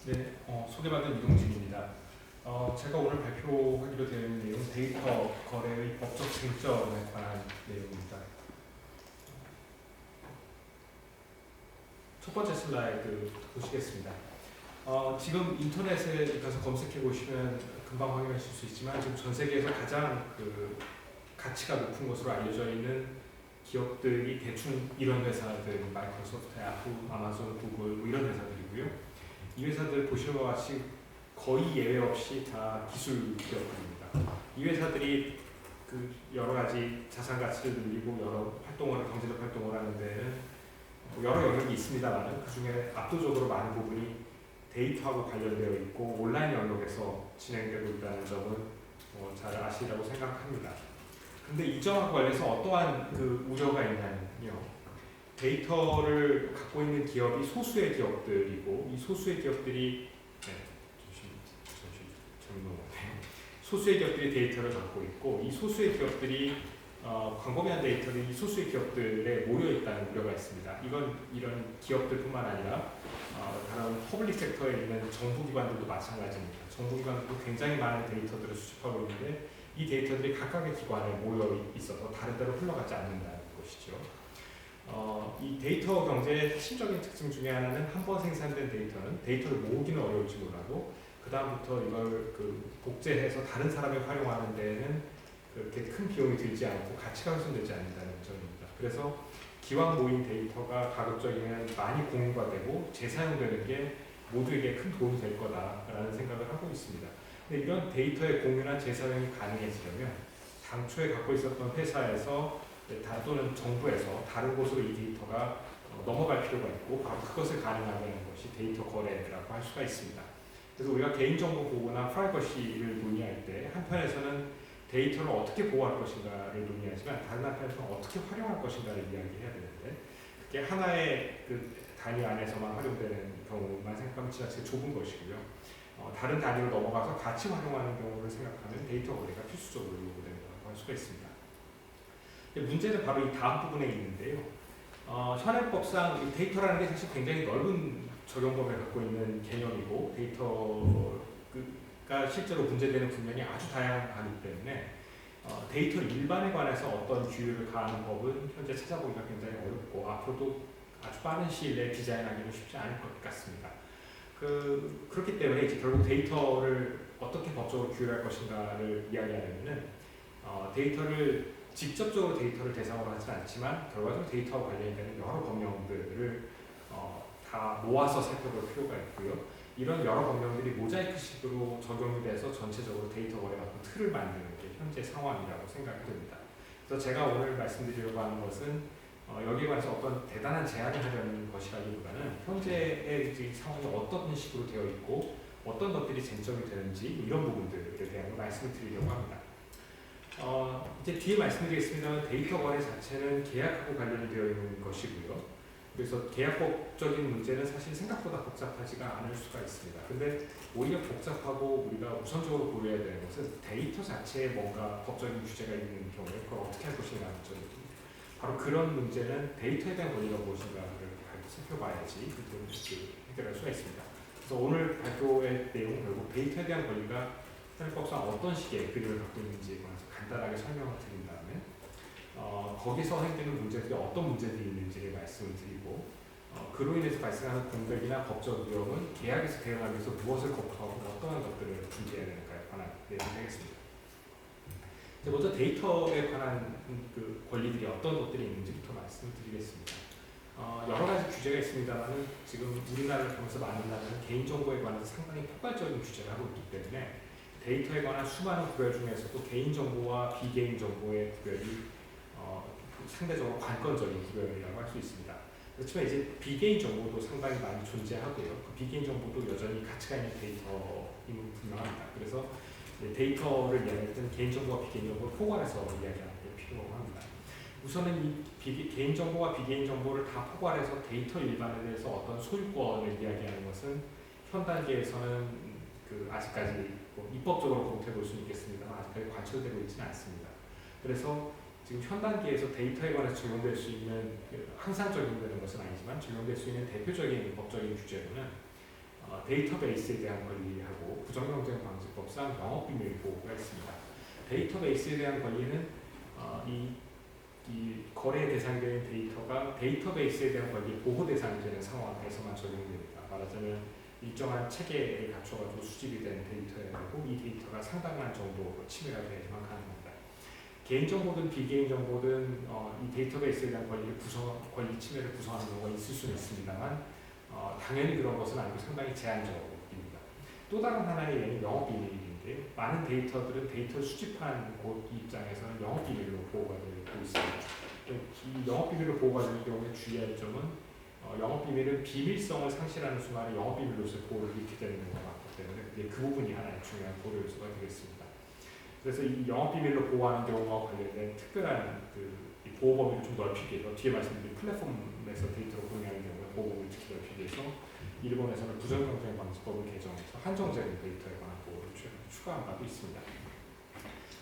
네, 소개받은 이동진입니다. 제가 오늘 발표하기로 되어 있는 내용, 데이터 거래의 법적 쟁점에 관한 내용입니다. 첫 번째 슬라이드 보시겠습니다. 지금 인터넷에 가서 검색해 보시면 금방 확인하실 수 있지만 지금 전 세계에서 가장 가치가 높은 것으로 알려져 있는 기업들이 대충 이런 회사들, 마이크로소프트, 애플, 아마존, 구글 뭐 이런 회사들이고요. 이 회사들 보시는 것 같이 거의 예외 없이 다 기술 기업들입니다. 이 회사들이 여러 가지 자산 가치를 늘리고 여러 경제적 활동을 하는 데는 여러 영역이 있습니다만 그 중에 압도적으로 많은 부분이 데이터하고 관련되어 있고 온라인 영역에서 진행되고 있다는 점은 잘 아시리라고 생각합니다. 근데 이 점과 관련해서 어떠한 우려가 있냐면요. 데이터를 갖고 있는 기업이 소수의 기업들이고 이 소수의 기업들이 소수의 기업들이 데이터를 갖고 있고 이 소수의 기업들이 광범위한 데이터들이 이 소수의 기업들에 모여 있다는 우려가 있습니다. 이런 기업들뿐만 아니라 다른 퍼블릭 섹터에 있는 정부기관들도 마찬가지입니다. 정부기관들도 굉장히 많은 데이터들을 수집하고 있는데 이 데이터들이 각각의 기관에 모여 있어서 다른 데로 흘러가지 않는다는 것이죠. 이 데이터 경제의 핵심적인 특징 중에 하나는 한 번 생산된 데이터는 데이터를 모으기는 어려울지 몰라도 그 다음부터 이걸 복제해서 다른 사람이 활용하는 데에는 그렇게 큰 비용이 들지 않고 가치가 훼손되지 않는다는 점입니다. 그래서 기왕 모인 데이터가 가급적이면 많이 공유가 되고 재사용되는 게 모두에게 큰 도움이 될 거다라는 생각을 하고 있습니다. 근데 이런 데이터의 공유나 재사용이 가능해지려면 당초에 갖고 있었던 회사에서 또는 정부에서 다른 곳으로 이 데이터가 넘어갈 필요가 있고 바로 그것을 가능하게 하는 것이 데이터 거래라고 할 수가 있습니다. 그래서 우리가 개인정보 보호나 프라이버시를 논의할 때 한편에서는 데이터를 어떻게 보호할 것인가를 논의하지만 다른 한편에서는 어떻게 활용할 것인가를 이야기해야 되는데 그게 하나의 단위 안에서만 활용되는 경우만 생각하면 지나치게 좁은 것이고요. 다른 단위로 넘어가서 같이 활용하는 경우를 생각하면 데이터 거래가 필수적으로 요구된다고 할 수가 있습니다. 문제는 바로 이 다음 부분에 있는데요. 현행법상 이 데이터라는 게 사실 굉장히 넓은 적용 범위를 갖고 있는 개념이고 데이터가 실제로 문제되는 분면이 아주 다양하기 때문에 데이터 일반에 관해서 어떤 규율을 가하는 법은 현재 찾아보기가 굉장히 어렵고 앞으로도 아주 빠른 시일 내에 디자인하기는 쉽지 않을 것 같습니다. 그렇기 때문에 이제 결국 데이터를 어떻게 법적으로 규율할 것인가를 이야기하려면은 직접적으로 데이터를 대상으로 하진 않지만 결과적으로 데이터와 관련된 여러 법령들을 다 모아서 살펴볼 필요가 있고요. 이런 여러 법령들이 모자이크식으로 적용이 돼서 전체적으로 데이터 거래 같은 틀을 만드는 게 현재 상황이라고 생각이 됩니다. 그래서 제가 오늘 말씀드리려고 하는 것은 여기에 관해서 어떤 대단한 제안을 하려는 것이라기보다는 현재의 상황이 어떤 식으로 되어 있고 어떤 것들이 쟁점이 되는지 이런 부분들에 대한 말씀을 드리려고 합니다. 이제 뒤에 말씀드리겠습니다만 데이터 거래 자체는 계약하고 관련이 되어 있는 것이고요. 그래서 계약법적인 문제는 사실 생각보다 복잡하지가 않을 수가 있습니다. 근데 오히려 복잡하고 우리가 우선적으로 고려해야 되는 것은 데이터 자체에 뭔가 법적인 규제가 있는 경우에 그걸 어떻게 할 것인가 하는 점입니다. 바로 그런 문제는 데이터에 대한 권리가 무엇인가를 살펴봐야지 해결할 수가 있습니다. 그래서 오늘 발표의 내용은 결국 데이터에 대한 권리가 현행법상 어떤 식의 그림을 갖고 있는지에 관해서 간단하게 설명을 드린 다음에 거기서 생기는 문제들이 어떤 문제들이 있는지를 말씀을 드리고 그로 인해서 발생하는 공백이나 법적 위험은 계약에서 대응하기 위해서 무엇을 검토하고 어떠한 것들을 준비해야 되는가에 관한 내용을 하겠습니다. 먼저 데이터에 관한 권리들이 어떤 것들이 있는지부터 말씀을 드리겠습니다. 여러 가지 규제가 있습니다만 지금 우리나라를 보면서 많은 나라는 개인정보에 관해서 상당히 폭발적인 규제를 하고 있기 때문에 데이터에 관한 수많은 구별 중에서도 개인정보와 비개인정보의 구별이 상대적으로 관건적인 구별이라고 할 수 있습니다. 그렇지만 이제 비개인정보도 상당히 많이 존재하고요. 비개인정보도 여전히 가치가 있는 데이터임은 분명합니다. 그래서 데이터를 이야기할 때는 개인정보와 비개인정보를 포괄해서 이야기하는 게 필요합니다. 우선은 이 개인정보와 비개인정보를 다 포괄해서 데이터 일반에 대해서 어떤 소유권을 이야기하는 것은 현 단계에서는 아직까지 입법적으로 검토해 볼 수는 있겠습니다만 아직까지 관철되고 있지는 않습니다. 그래서 지금 현 단계에서 데이터에 관해서 적용될 수 있는 항상 적용되는 것은 아니지만 적용될 수 있는 대표적인 법적인 규제로는 데이터베이스에 대한 권리하고 부정경쟁 방지법상 영업비밀 보호가 있습니다. 데이터베이스에 대한 권리는 이 거래 대상이 되는 데이터가 데이터베이스에 대한 권리 보호 대상이 되는 상황에서만 적용됩니다. 말하자면 일정한 체계를 갖춰가지고 수집이 된 데이터고 이 데이터가 상당한 정도 침해가 되야만 가능합니다. 개인정보든 비개인정보든 이 데이터베이스에 대한 권리 침해를 구성하는 경우가 있을 수는 있습니다만 당연히 그런 것은 아니고 상당히 제한적입니다. 또 다른 하나의 예는 영업비밀인데 많은 데이터들은 데이터를 수집한 곳 입장에서는 영업비밀로 보호가 되고 있습니다. 이 영업비밀로 보호가 되는 경우에 주의할 점은 영업비밀은 비밀성을 상실하는 순간에 영업비밀로서의 보호를 잃게 되는 경우가 많기 때문에 그 부분이 하나의 중요한 고려 요소가 되겠습니다. 그래서 이 영업비밀로 보호하는 경우와 관련된 특별한 이 보호 범위를 좀 넓히기 위해서 뒤에 말씀드린 플랫폼에서 데이터를 공유하는 경우에 보호 범위를 특히 넓히기 위해서 일본에서는 부정경쟁 방지법을 개정해서 한정적인 데이터에 관한 보호를 추가한 바도 있습니다.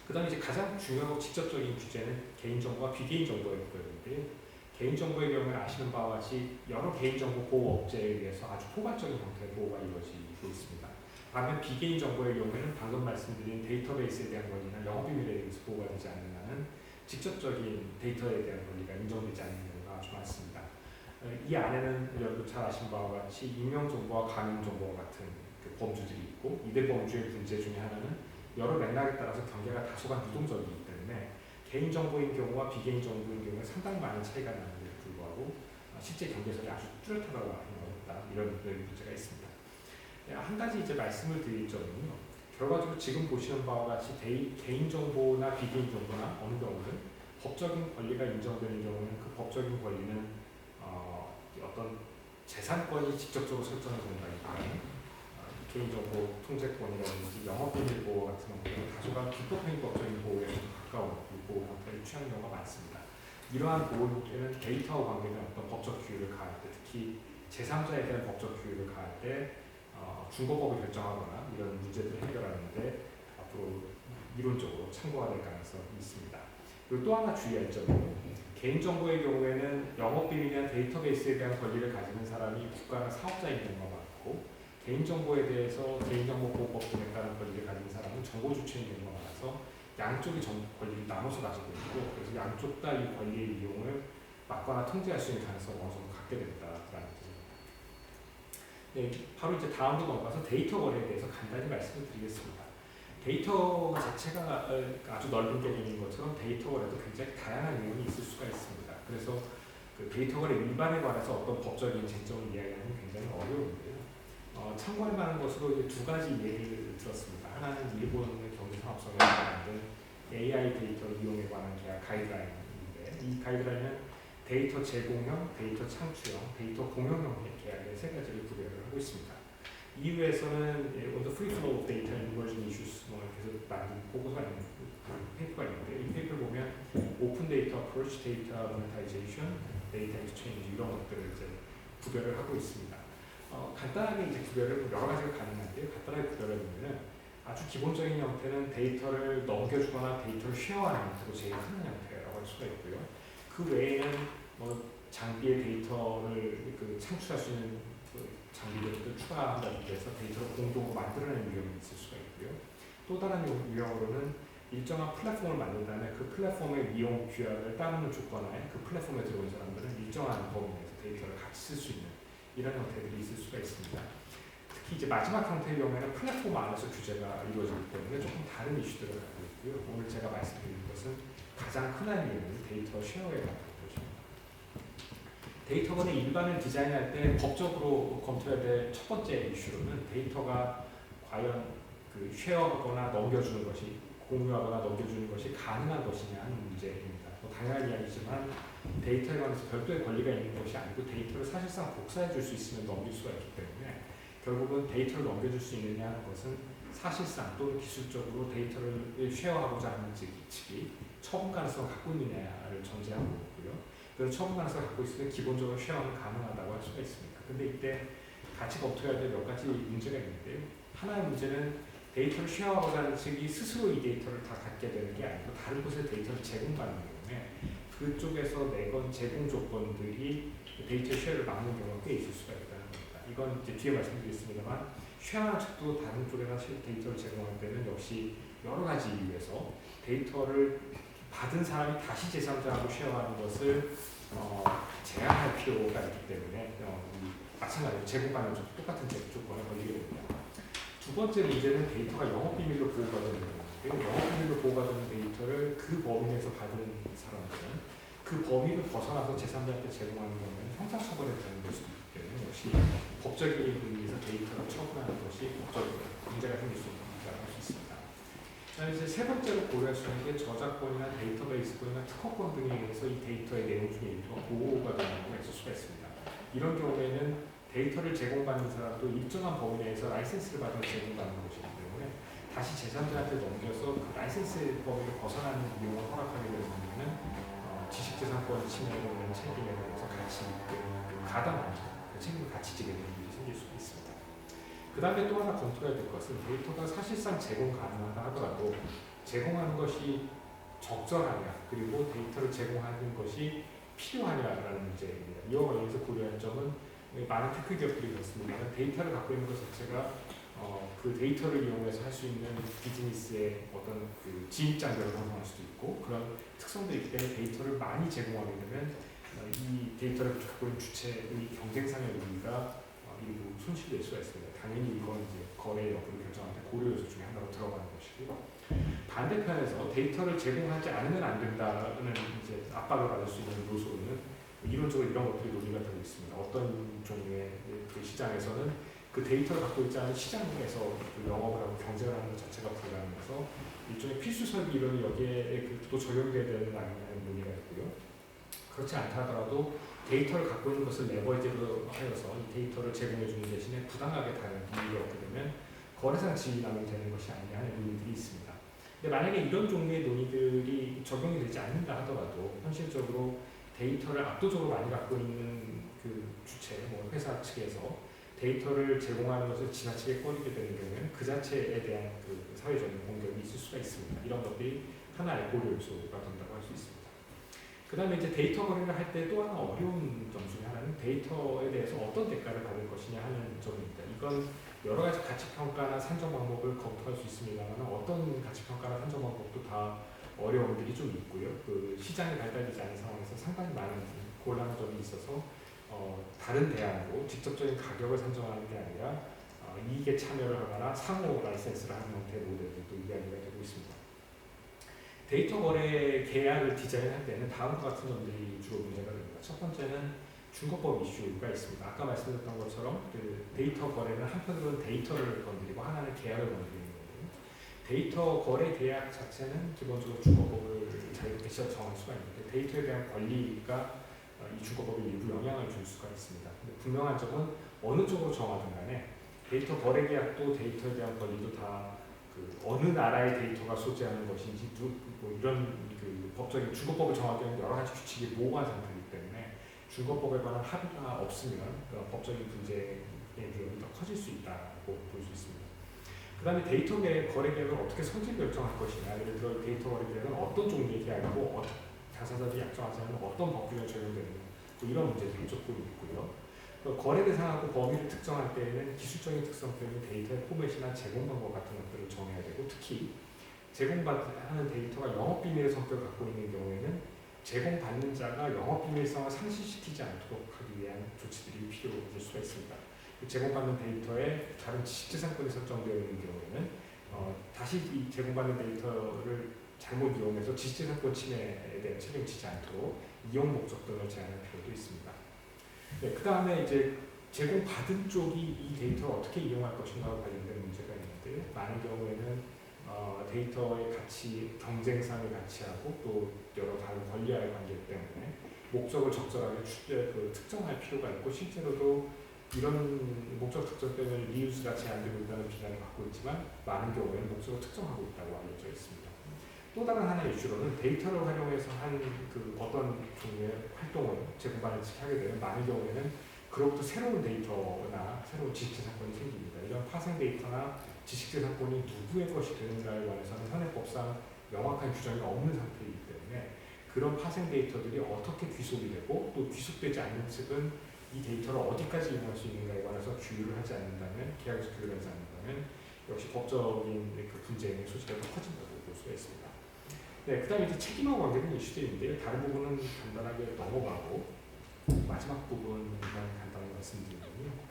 그 다음에 이제 가장 중요하고 직접적인 규제는 개인정보와 비개인정보의 구별인데요. 개인정보의 경우에 아시는 바와 같이 여러 개인정보 보호 업체에 의해서 아주 포괄적인 형태의 보호가 이루어지고 있습니다. 반면 비개인정보의 경우에는 방금 말씀드린 데이터베이스에 대한 권리나 영업비밀에 의해서 보호가 되지 않는 한은 직접적인 데이터에 대한 권리가 인정되지 않는 경우가 아주 많습니다. 이 안에는 여러분 잘 아시는 바와 같이 익명정보와 가명정보와 같은 범주들이 있고 이들 범주의 문제 중에 하나는 여러 맥락에 따라서 경계가 다소간 유동적이기 때문에 개인정보인 경우와 비개인정보인 경우에 상당히 많은 차이가 나는데도 불구하고 실제 경계선이 아주 뚜렷하다고 하기 어렵다 이런 문제가 있습니다. 한 가지 이제 말씀을 드릴 점은요. 결과적으로 지금 보시는 바와 같이 개인정보나 비개인정보나 어느 경우는 법적인 권리가 인정되는 경우는 그 법적인 권리는 어떤 재산권이 직접적으로 설정이 된다기보다는 개인정보 통제권이라든지 영업비밀 보호 같은 경우는 다소간 불법행위법적인 보호에 가까운 보호 형태를 취하는 경우가 많습니다. 이러한 보호 형태는 데이터와 관계된 어떤 법적 규율을 가할 때, 특히 제3자에 대한 법적 규율을 가할 때 준거법을 결정하거나 이런 문제들을 해결하는 데 앞으로 이론적으로 참고가 될 가능성이 있습니다. 그리고 또 하나 주의할 점은 개인정보의 경우에는 영업비밀이나 데이터베이스에 대한 권리를 가지는 사람이 국가나 사업자인 경우가 많고 개인정보에 대해서 개인정보보호법 등에 따른 권리를 가진 사람은 정보주체인 경우가 많아서 양쪽이 권리를 나눠서 가지고 있고 그래서 양쪽 다 이 권리의 이용을 막거나 통제할 수 있는 가능성을 어느 정도 갖게 된다라는 것입니다. 네, 바로 이제 다음으로 넘어가서 데이터 거래에 대해서 간단히 말씀을 드리겠습니다. 데이터 자체가 아주 넓은 개념인 것처럼 데이터 거래도 굉장히 다양한 유형이 있을 수가 있습니다. 그래서 그 데이터 거래 일반에 관해서 어떤 법적인 쟁점을 이야기하는 게 굉장히 어려운데요. 참고할 만한 것으로 두 가지 예를 들었습니다. 하나는 일본의 경제산업성에 관련된 AI 데이터를 이용에 관한 계약 가이드라인인데 이 가이드라인은 데이터 제공형, 데이터 창출형, 데이터 공용형의 계약의 세 가지를 구별을 하고 있습니다. 이후에서는 On the Free Flow of Data and Emerging Issues 계속 만든 보고서가 있는 페이퍼가 있는데 이 페이퍼를 보면 오픈 데이터 어프로치, 데이터 모네타이제이션, 데이터 익스체인지 이런 것들을 이제 구별을 하고 있습니다. 간단하게 이제 구별을 여러 가지가 가능한데요. 간단하게 구별을 보면은 아주 기본적인 형태는 데이터를 넘겨주거나 데이터를 쉐어하는 형태로 제일 흔한 형태라고 할 수가 있고요. 그 외에는 장비의 데이터를 창출할 수 있는 장비들을 추가한다든지 해서 데이터를 공동으로 만들어내는 유형이 있을 수가 있고요. 또 다른 유형으로는 일정한 플랫폼을 만든 다음에 그 플랫폼의 이용 규약을 따르는 조건하에 그 플랫폼에 들어온 사람들은 일정한 범위 내에서 데이터를 같이 쓸 수 있는 이런 형태들이 있을 수가 있습니다. 특히 이제 마지막 형태의 경우에는 플랫폼 안에서 규제가 이루어지기 때문에 조금 다른 이슈들을 갖고 있고요. 오늘 제가 말씀드린 것은 가장 흔한 이유는 데이터 쉐어에 관한 것입니다. 데이터건의 일반을 디자인할 때 법적으로 검토해야 될 첫 번째 이슈로는 데이터가 과연 쉐어하거나 넘겨주는 것이 공유하거나 넘겨주는 것이 가능한 것이냐 하는 문제입니다. 당연한 이야기지만 데이터에 관해서 별도의 권리가 있는 것이 아니고 데이터를 사실상 복사해 줄 수 있으면 넘길 수가 있기 때문에 결국은 데이터를 넘겨줄 수 있느냐 하는 것은 사실상 또는 기술적으로 데이터를 쉐어하고자 하는 측이 처분 가능성을 갖고 있느냐를 전제하고 있고요. 그래서 처분 가능성을 갖고 있으면 기본적으로 쉐어는 가능하다고 할 수가 있습니다. 근데 이때 같이 검토해야 될 몇 가지 문제가 있는데요. 하나의 문제는 데이터를 쉐어하고자 하는 측이 스스로 이 데이터를 다 갖게 되는 게 아니고 다른 곳에 데이터를 제공받는 경우에 그쪽에서 내건 제공 조건들이 데이터 쉐어를 막는 경우가 꽤 있을 수가 있다는 겁니다. 이건 이제 뒤에 말씀드리겠습니다만 쉐어하는 측도 다른 쪽에다 데이터를 제공할 때는 역시 여러 가지 이유에서 데이터를 받은 사람이 다시 제3자하고 쉐어하는 것을 제한할 필요가 있기 때문에 마찬가지로 제공받는 쪽 똑같은 조건에 걸리게 됩니다. 두 번째 문제는 데이터가 영업비밀로 보호가 되는 거예요. 영업비밀로 보호가 되는 데이터를 그 범위 내에서 받은 사람들은 그 범위를 벗어나서 제3자한테 제공하는 경우에는 형사처벌에 대응될 수도 있기 때문에 역시 법적인 의미에서 데이터를 처분하는 것이 법적으로 문제가 생길 수 있다고 할 수 있습니다. 자, 이제 세 번째로 고려할 수 있는 게 저작권이나 데이터베이스권이나 특허권 등에 의해서 이 데이터의 내용 중에 일부가 보호가 되는 경우가 있을 수가 있습니다. 이런 경우에는 데이터를 제공받는 사람도 일정한 범위 내에서 라이센스를 받아 제공받는 것이기 때문에 다시 제3자한테 넘겨서 그 라이센스 범위를 벗어나는 이용을 허락하게 되는 경우는 지식재산권 침해에 대한 책임에 대해서 같이 가담하죠. 그 책임을 같이 지게 되는 일이 생길 수도 있습니다. 그 다음에 또 하나 검토해야 될 것은 데이터가 사실상 제공 가능하다 하더라도 제공하는 것이 적절하냐 그리고 데이터를 제공하는 것이 필요하냐라는 문제입니다. 이와 관련해서 고려할 점은 많은 테크 기업들이 그렇습니다. 데이터를 갖고 있는 것 자체가 그 데이터를 이용해서 할 수 있는 비즈니스의 어떤 그 진입장벽을 형성할 수도 있고 그런 특성들이 있기 때문에 데이터를 많이 제공하게 되면 이 데이터를 갖고 있는 주체의 경쟁상의 의미가 일부 손실될 수가 있습니다. 당연히 이건 이제 거래 여부를 결정할 때 고려 요소 중에 하나로 들어가는 것이고요. 반대편에서 데이터를 제공하지 않으면 안 된다는 이제 압박을 받을 수 있는 요소는 이론적으로 이런 것들이 논의가 되고 있습니다. 어떤 종류의 그 시장에서는 그 데이터를 갖고 있지 않은 시장에서 그 영업을 하고 경쟁을 하는 것 자체가 불가능해서 일종의 필수 설비 이론이 여기에 또 적용돼야 되는 거 아니냐는 논의가 있고요. 그렇지 않다 하더라도 데이터를 갖고 있는 것을 레버리지로 하여서 이 데이터를 제공해 주는 대신에 부당하게 다른 이익을 얻게 되면 거래상 지위남용이 되는 것이 아니냐 하는 논의들이 있습니다. 근데 만약에 이런 종류의 논의들이 적용이 되지 않는다 하더라도 현실적으로 데이터를 압도적으로 많이 갖고 있는 그 주체, 뭐 회사 측에서 데이터를 제공하는 것을 지나치게 꺼리게 되는 경우에는 그 자체에 대한 그 사회적인 공격이 있을 수가 있습니다. 이런 것들이 하나의 고려 요소가 된다고 할 수 있습니다. 그 다음에 이제 데이터 거래를 할 때 또 하나 어려운 점 중에 하나는 데이터에 대해서 어떤 대가를 받을 것이냐 하는 점입니다. 이건 여러 가지 가치평가나 산정 방법을 검토할 수 있습니다만 어떤 가치평가나 산정 방법도 다 어려움들이 좀 있고요. 그 시장이 발달되지 않은 상황에서 상당히 많은 곤란한 점이 있어서 다른 대안으로 직접적인 가격을 산정하는 게 아니라 이익에 참여를 하거나 상호 라이센스를 하는 형태의 모델들도 이야기가 되고 있습니다. 데이터 거래 계약을 디자인할 때는 다음과 같은 점들이 주로 문제가 됩니다. 첫 번째는 중거법 이슈가 있습니다. 아까 말씀드렸던 것처럼 그 데이터 거래는 한편으로는 데이터를 건드리고 하나는 계약을 건드리는 거거든요. 데이터 거래 계약 자체는 기본적으로 중거법을 자유롭게 정할 수가 있는데 데이터에 대한 권리가 이 중거법에 일부 영향을 줄 수가 있습니다. 근데 분명한 점은 어느 쪽으로 정하든 간에 데이터 거래 계약도 데이터에 대한 권리도 다 그 어느 나라의 데이터가 소지하는 것인지 뭐 이런 그 법적인 중거법을 정하기 위한 여러 가지 규칙이 모호한 상태이기 때문에 중거법에 관한 합의가 없으면 법적인 분쟁의 위험이 더 커질 수 있다고 볼 수 있습니다. 그 다음에 데이터 거래 계약을 어떻게 선질 결정할 것이냐, 예를 들어 데이터 거래 계약은 어떤 종류의 계약이고 당사자들이 약정하지 않는 어떤 법규가 적용되느냐, 뭐 이런 문제들이 조금 있고요. 거래 대상하고 범위를 특정할 때에는 기술적인 특성 때문에 데이터의 포맷이나 제공 방법 같은 것들을 정해야 되고 특히 제공하는 데이터가 영업비밀의 성격을 갖고 있는 경우에는 제공받는 자가 영업비밀성을 상실시키지 않도록 하기 위한 조치들이 필요할 수가 있습니다. 제공받는 데이터에 다른 지식재산권이 설정되어 있는 경우에는 다시 이 제공받는 데이터를 잘못 이용해서 지식재산권 침해에 대한 책임을 지지 않도록 이용 목적 등을 제한할 필요도 있습니다. 네, 그 다음에 이제 제공받은 쪽이 이 때이터를 어떻게 이용할 것인가와 관련된 문제가 있는데 많은 경우에는 데이터의 가치, 경쟁상의 가치하고 또 여러 다른 권리와의 관계 때문에 목적을 적절하게 특정할 필요가 있고 실제로도 이런 목적 특정 때문에 리유스가 제한되고 있다는 비난을 받고 있지만 많은 경우에는 목적을 특정하고 있다고 알려져 있습니다. 또 다른 하나의 이슈로는 데이터를 활용해서 한 그 어떤 종류의 활동을 제공받는 측이 하게 되면 많은 경우에는 그로부터 새로운 데이터나 새로운 지식재산권이 생깁니다. 이런 파생 데이터나 지식재산권이 누구의 것이 되는가에 관해서는 현행법상 명확한 규정이 없는 상태이기 때문에 그런 파생 데이터들이 어떻게 귀속이 되고 또 귀속되지 않는 측은 이 데이터를 어디까지 이용할 수 있는가에 관해서 규율을 하지 않는다면, 계약에서 규율을 하지 않는다면 역시 법적인 그 분쟁의 소지가 더 커진다고 볼 수가 있습니다. 네, 그 다음에 이제 책임과 관계된 이슈들인데요. 다른 부분은 간단하게 넘어가고 마지막 부분만 간단하게 말씀드리면요.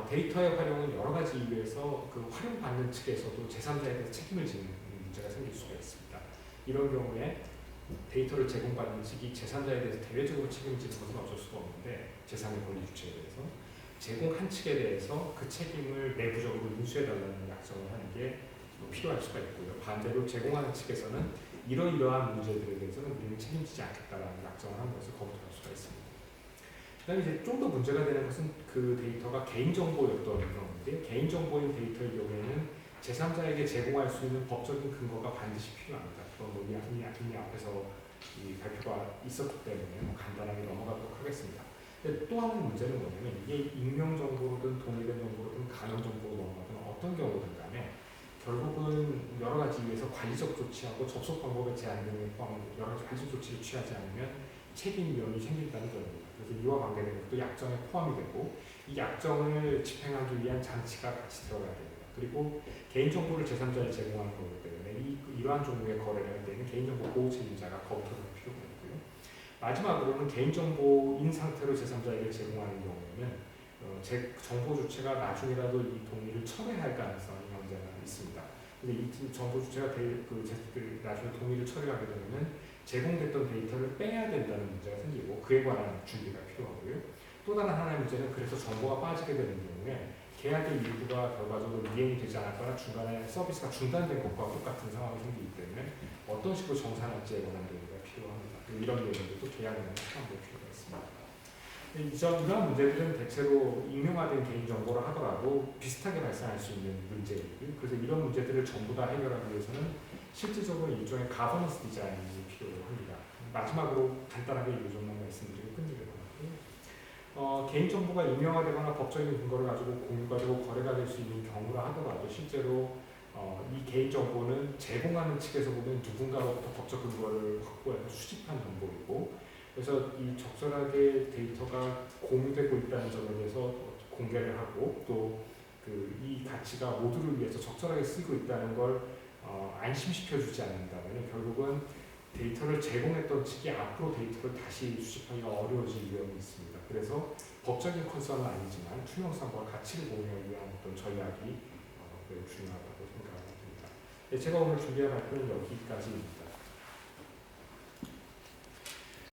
데이터의 활용은 여러 가지 이유에서 그 활용받는 측에서도 제3자에 대해서 책임을 지는 문제가 생길 수가 있습니다. 이런 경우에 데이터를 제공받는 측이 제3자에 대해서 대외적으로 책임지는 것은 어쩔 수가 없는데 제3의 권리 주체에 대해서 제공한 측에 대해서 그 책임을 내부적으로 인수해달라는 약정을 하는 게 필요할 수가 있고요. 반대로 제공하는 측에서는 이러이러한 문제들에 대해서는 우리는 책임지지 않겠다라는 약정을 하는 것을 검토할 수가 있습니다. 그다음에 이제 좀 더 문제가 되는 것은 그 데이터가 개인정보였던 경우인데, 개인정보인 데이터의 경우에는 제3자에게 제공할 수 있는 법적인 근거가 반드시 필요합니다. 그건 뭐 이미 앞에서 이 발표가 있었기 때문에 간단하게 넘어가도록 하겠습니다. 근데 또 하나의 문제는 뭐냐면 이게 익명정보로든 동의된 정보로든 가명정보로 넘어가든 어떤 경우든 간에 결국은 여러 가지 이유에서 관리적 조치하고 접속 방법의 제한 등을 포함한 여러 가지 관리적 조치를 취하지 않으면 책임 위험이 생긴다는 점입니다. 그래서 이와 관계된 것도 약정에 포함이 되고 이 약정을 집행하기 위한 장치가 같이 들어가야 됩니다. 그리고 개인정보를 제3자에 제공하는 거기 때문에 이러한 종류의 거래를 할 때는 개인정보 보호 책임자가 검토를 할 필요가 있고요. 마지막으로는 개인정보인 상태로 제3자에게 제공하는 경우에는 정보 주체가 나중에라도 이 동의를 철회할 가능성이 현재는 있습니다. 근데 이 정보 주체가 나중에 동의를 철회하게 되면 제공됐던 데이터를 빼야 된다는 문제가 생기고 그에 관한 준비가 필요하고요. 또 다른 하나의 문제는 그래서 정보가 빠지게 되는 경우에 계약의 일부가 결과적으로 이행이 되지 않았거나 중간에 서비스가 중단된 것과 똑같은 상황이 생기기 때문에 어떤 식으로 정산할지에 관한 논의가 필요합니다. 이런 내용들도 계약에는 포함될 필요가 있습니다. 이러한 문제들은 대체로 익명화된 개인정보를 하더라도 비슷하게 발생할 수 있는 문제이고요. 그래서 이런 문제들을 전부 다 해결하기 위해서는 실질적으로 일종의 가버넌스 디자인이 필요합니다. 마지막으로 간단하게 이 점만 말씀드리고 끝내려고 하고요. 개인정보가 익명화되거나 법적인 근거를 가지고 공유가 되고 거래가 될 수 있는 경우라 하더라도 실제로 이 개인정보는 제공하는 측에서 보면 누군가로부터 법적 근거를 확보해서 수집한 정보이고 그래서 이 적절하게 데이터가 공유되고 있다는 점에 대해서 공개를 하고 또 이 가치가 모두를 위해서 적절하게 쓰고 있다는 걸 안심시켜주지 않는다면 결국은 데이터를 제공했던 측이 앞으로 데이터를 다시 수집하기가 어려워질 위험이 있습니다. 그래서 법적인 컨선은 아니지만 투명성과 가치를 공유하기 위한 어떤 전략이 매우 중요하다고 생각합니다. 제가 오늘 준비한 발표는 여기까지입니다.